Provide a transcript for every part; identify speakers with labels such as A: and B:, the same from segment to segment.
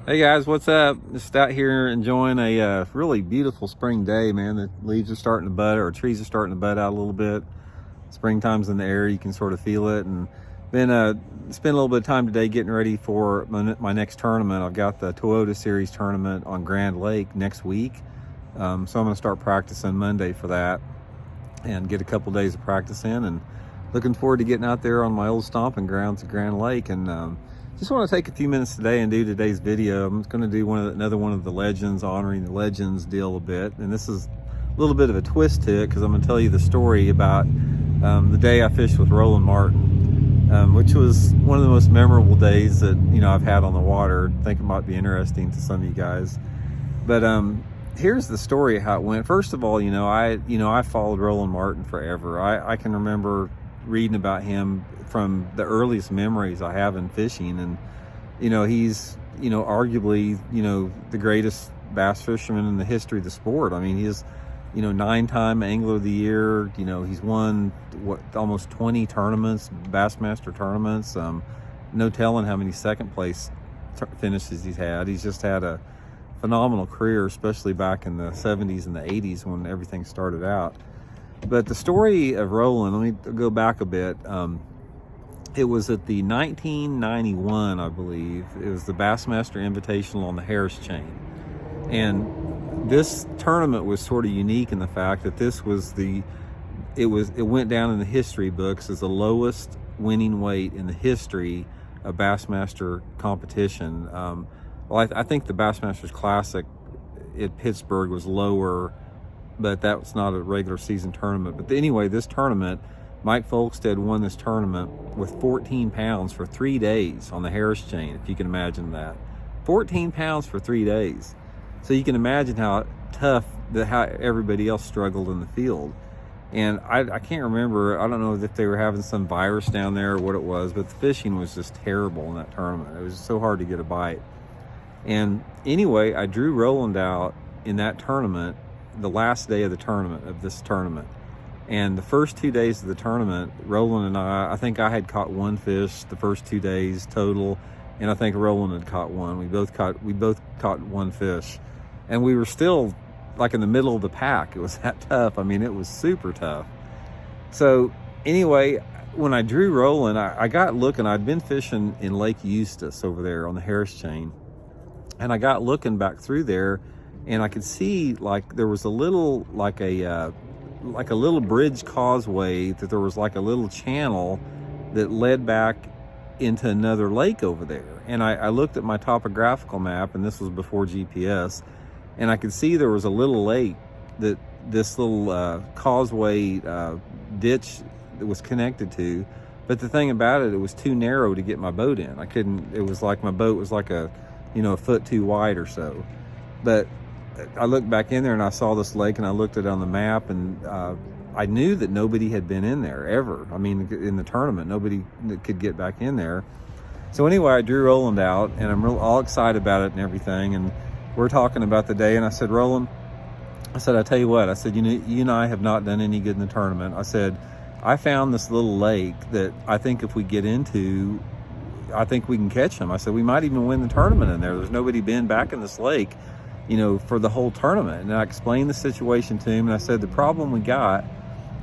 A: Hey guys, what's up? Just out here enjoying a really beautiful spring day, man. The leaves are starting to bud, or trees are starting to bud out a little bit. Springtime's in the air, you can sort of feel it. And been spend a little bit of time today getting ready for my next tournament. I've got the Toyota Series tournament on Grand Lake next week, so I'm going to start practicing Monday for that and get a couple days of practice in. And looking forward to getting out there on my old stomping grounds at Grand Lake. And just want to take a few minutes today and do today's video. I'm going to do another one of the legends, honoring the legends deal a bit. And this is a little bit of a twist to it because I'm going to tell you the story about the day I fished with Roland Martin, which was one of the most memorable days that I've had on the water. I think it might be interesting to some of you guys. But here's the story of how it went. First of all, I followed Roland Martin forever. I can remember reading about him from the earliest memories I have in fishing. And he's arguably the greatest bass fisherman in the history of the sport. I mean, he's 9-time angler of the year. He's won almost 20 tournaments, Bassmaster tournaments. No telling how many second place finishes he's had. He's just had a phenomenal career, especially back in the 70s and the 80s when everything started out. But the story of Roland, let me go back a bit. It was at the 1991, I believe. It was the Bassmaster Invitational on the Harris chain. And this tournament was sort of unique in the fact that it went down in the history books as the lowest winning weight in the history of Bassmaster competition. I think the Bassmasters Classic at Pittsburgh was lower, but that was not a regular season tournament. But anyway, this tournament, Mike Folkstead won this tournament with 14 pounds for 3 days on the Harris chain, if you can imagine that. 14 pounds for 3 days. So you can imagine how tough, how everybody else struggled in the field. And I can't remember, I don't know if they were having some virus down there or what it was, but the fishing was just terrible in that tournament. It was so hard to get a bite. And anyway, I drew Roland out in that tournament, the last day of the tournament, of this tournament. And the first 2 days of the tournament, Roland and I think I had caught one fish the first 2 days total, and I think Roland had caught one. We both caught one fish. And we were still like in the middle of the pack. It was that tough. I mean, it was super tough. So anyway, when I drew Roland, I got looking. I'd been fishing in Lake Eustis over there on the Harris chain. And I got looking back through there, and I could see like there was a little, like a little bridge causeway, that there was like a little channel that led back into another lake over there. And I looked at my topographical map, and this was before GPS, and I could see there was a little lake that this little causeway ditch that was connected to. But the thing about it, it was too narrow to get my boat in. I couldn't, it was like my boat was like a foot too wide or so. But I looked back in there and I saw this lake, and I looked at it on the map, and I knew that nobody had been in there ever. I mean, in the tournament, nobody could get back in there. So anyway, I drew Roland out, and I'm all excited about it and everything. And we're talking about the day, and I said, Roland, I tell you what, I said, you and I have not done any good in the tournament. I said, I found this little lake that I think if we get into, I think we can catch him. I said, we might even win the tournament in there. There's nobody been back in this lake, for the whole tournament. And I explained the situation to him, and I said, the problem we got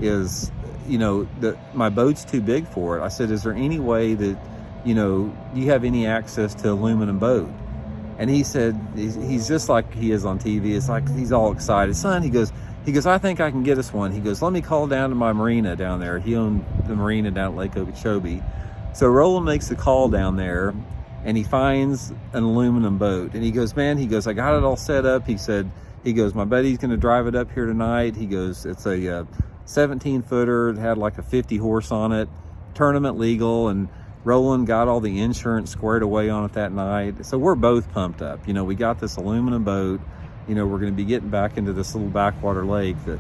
A: is, that my boat's too big for it. I said, is there any way that, do you have any access to aluminum boat? And he said, he's just like he is on TV. It's like, he's all excited. Son, he goes, I think I can get us one. He goes, let me call down to my marina down there. He owned the marina down at Lake Okeechobee. So Roland makes a call down there, and he finds an aluminum boat. And he goes, man, I got it all set up. He goes, my buddy's going to drive it up here tonight. He goes, it's a 17-footer. It had like a 50 horse on it, tournament legal. And Roland got all the insurance squared away on it that night. So we're both pumped up. We got this aluminum boat. We're going to be getting back into this little backwater lake that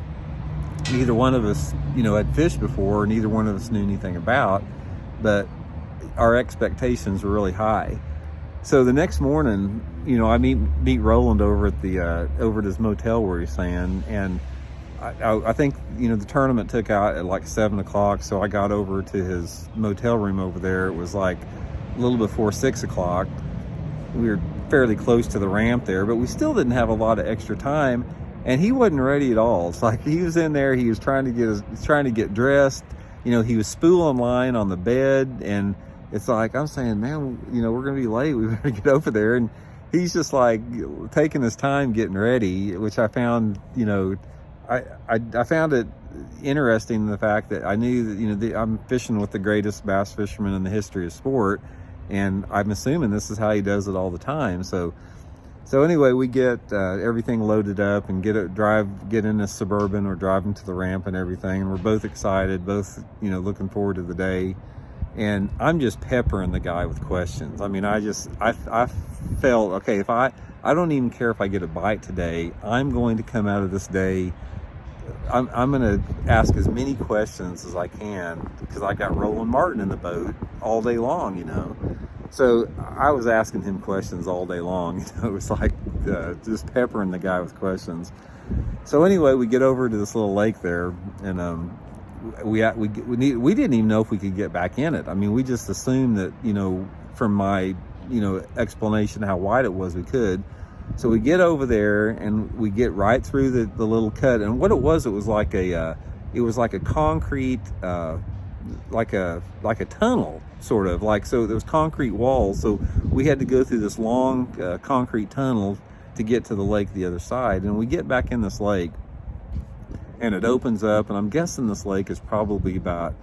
A: neither one of us, had fished before. Neither one of us knew anything about. But our expectations were really high. So the next morning, I meet Roland over at his motel where he's staying, and I think the tournament took out at like 7 o'clock. So I got over to his motel room over there. It was like a little before 6 o'clock, we were fairly close to the ramp there, but we still didn't have a lot of extra time. And he wasn't ready at all. It's like he was in there, he was trying to get dressed. You know, he was spooling line on the bed, and it's like, I'm saying, man, you know, we're gonna be late, we better get over there. And he's just like taking his time getting ready, which I found, you know, I found it interesting in the fact that I knew that, you know, I'm fishing with the greatest bass fisherman in the history of sport, and I'm assuming this is how he does it all the time. So anyway, we get everything loaded up and get in a Suburban or drive into the ramp and everything. And we're both excited, both, you know, looking forward to the day. And I'm just peppering the guy with questions. I mean, I felt, okay, if I don't even care if I get a bite today, I'm going to come out of this day, I'm going to ask as many questions as I can, because I got Roland Martin in the boat all day long, you know. So I was asking him questions all day long. You know, it was like just peppering the guy with questions. So anyway, we get over to this little lake there, and we didn't even know if we could get back in it. I mean, we just assumed that, you know, from my, you know, explanation how wide it was, we could. So we get over there and we get right through the little cut. And what it was like a concrete, like a tunnel, sort of like, so there was concrete walls. So we had to go through this long concrete tunnel to get to the lake the other side. And we get back in this lake, and it opens up, and I'm guessing this lake is probably about,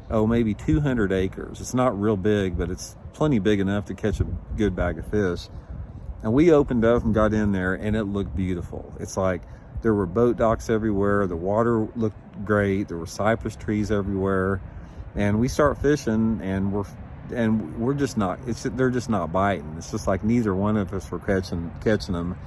A: maybe 200 acres. It's not real big, but it's plenty big enough to catch a good bag of fish. And we opened up and got in there, and it looked beautiful. It's like there were boat docks everywhere. The water looked great. There were cypress trees everywhere. And we start fishing, and we're just not, they're just not biting. It's just like neither one of us were catching them.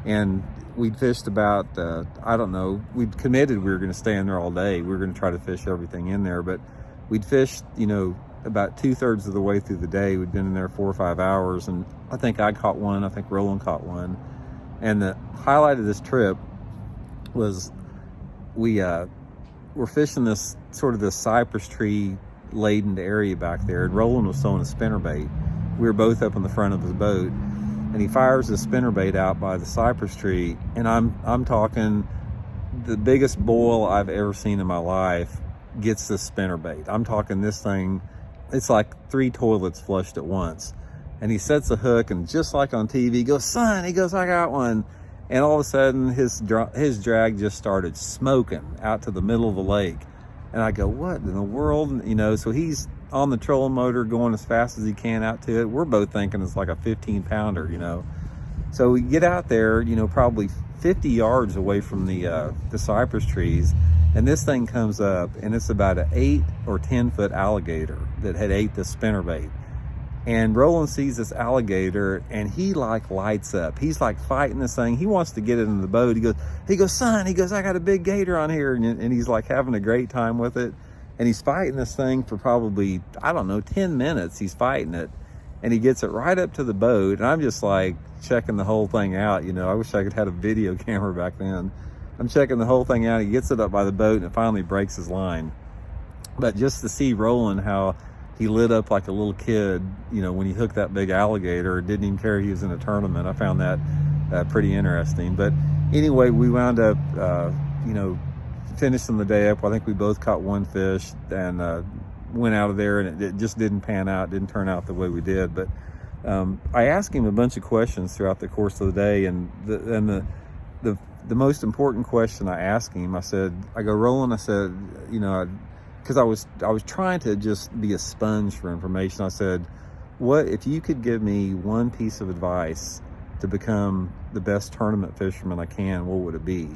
A: And we'd fished about, I don't know, we'd committed we were going to stay in there all day. We were going to try to fish everything in there, but we'd fished, you know, about 2/3 of the way through the day. We'd been in there 4 or 5 hours, and I think I caught one. I think Roland caught one. And the highlight of this trip was we're fishing this cypress tree laden area back there, and Roland was throwing a spinnerbait. We were both up in the front of his boat, and he fires the spinnerbait out by the cypress tree, and I'm talking the biggest boil I've ever seen in my life gets this spinnerbait. I'm talking this thing, it's like 3 toilets flushed at once. And he sets a hook, and just like on TV, he goes, "Son," he goes, "I got one." And all of a sudden, his drag just started smoking out to the middle of the lake. And I go, "What in the world?" You know, so he's on the trolling motor going as fast as he can out to it. We're both thinking it's like a 15-pounder, you know. So we get out there, you know, probably 50 yards away from the cypress trees, and this thing comes up, and it's about an 8 or 10 foot alligator that had ate the spinnerbait. And Roland sees this alligator, and he like lights up. He's like fighting this thing. He wants to get it in the boat. He goes, "Son," he goes, "I got a big gator on here." And he's like having a great time with it. And he's fighting this thing for probably, I don't know, 10 minutes. He's fighting it, and he gets it right up to the boat. And I'm just like checking the whole thing out. You know, I wish I could have had a video camera back then. I'm checking the whole thing out. He gets it up by the boat, and it finally breaks his line. But just to see Roland, how he lit up like a little kid, you know, when he hooked that big alligator, didn't even care he was in a tournament. I found that pretty interesting. But anyway, we wound up, you know, finishing the day up. I think we both caught one fish, and went out of there, and it just didn't pan out, didn't turn out the way we did. But I asked him a bunch of questions throughout the course of the day, and the most important question I asked him, I go, "Roland," I said, you know, because I was trying to just be a sponge for information. I said, "What if you could give me one piece of advice to become the best tournament fisherman I can, what would it be?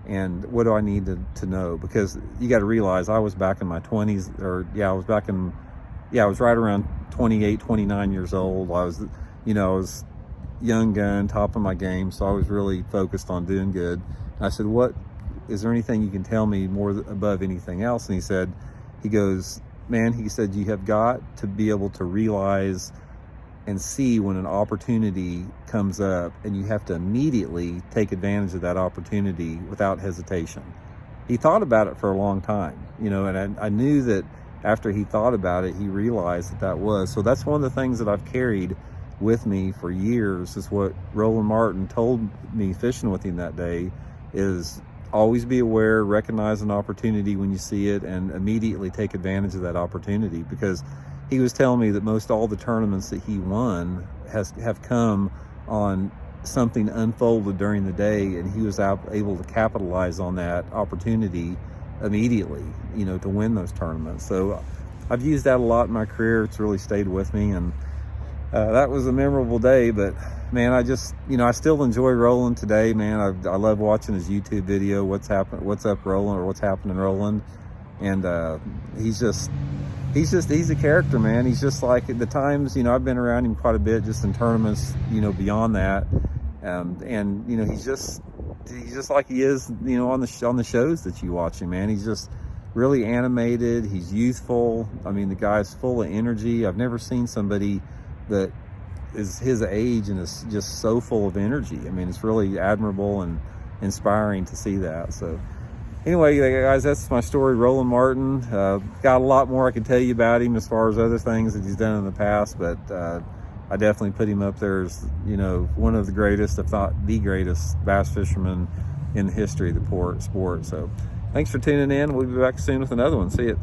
A: And what do I need to know?" Because you got to realize I was back in my 20s, I was right around 28, 29 years old. I was young gun, top of my game, so I was really focused on doing good. And I said, is there anything you can tell me more above anything else? And he goes, "Man," he said, "you have got to be able to realize and see when an opportunity comes up, and you have to immediately take advantage of that opportunity without hesitation." He thought about it for a long time, you know, and I knew that after he thought about it, he realized that was. So that's one of the things that I've carried with me for years is what Roland Martin told me fishing with him that day, is always be aware, recognize an opportunity when you see it, and immediately take advantage of that opportunity. Because he was telling me that most all the tournaments that he won have come on something unfolded during the day, and he was able to capitalize on that opportunity immediately, you know, to win those tournaments. So I've used that a lot in my career. It's really stayed with me, and that was a memorable day. But man, I just, you know, I still enjoy Roland today, man. I love watching his YouTube video, what's up Roland, or what's happening Roland. And he's a character, man. He's just like, at the times, you know, I've been around him quite a bit, just in tournaments, you know, beyond that. And you know, he's just like he is, you know, on the shows that you watch him, man. He's just really animated. He's youthful. I mean, the guy's full of energy. I've never seen somebody that is his age and is just so full of energy. I mean, it's really admirable and inspiring to see that. So anyway, guys, that's my story, Roland Martin. Got a lot more I can tell you about him as far as other things that he's done in the past, but I definitely put him up there as, you know, one of the greatest, if not the greatest, bass fisherman in the history of the sport. So thanks for tuning in. We'll be back soon with another one. See you.